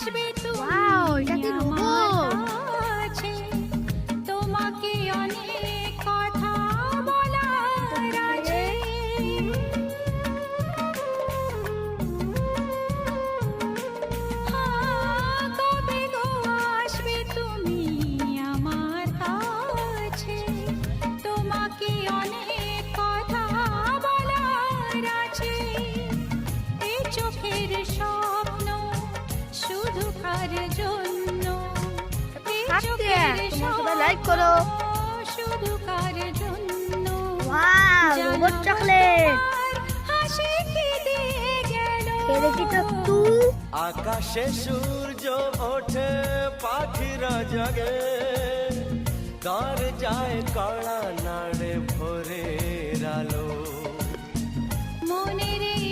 আসবে তুমি ওয়াও, এটা কি রোবট? আমার কাছে, তোমাকে অনেক কথা বলার আছে। কবে গো আসবে তুমি আমার কাছে, তোমাকে অনেক কথা বলার আছে। এই চোখের স্বপ্ন শুধু কার জন্য, এই হাত দিয়ে, চোখের তোমরা সবাই লাইক স্বপ্ন করো। শুধু কার জন্য। Wow, robot chocolate. হাসি কি দিয়ে গেল, খেয়ে দেখি তো একটু। আকাশে সূর্য ওঠে পাখিরা জাগে, তার যায় কড়া নাড়ে ভোরের আলো। মনের এই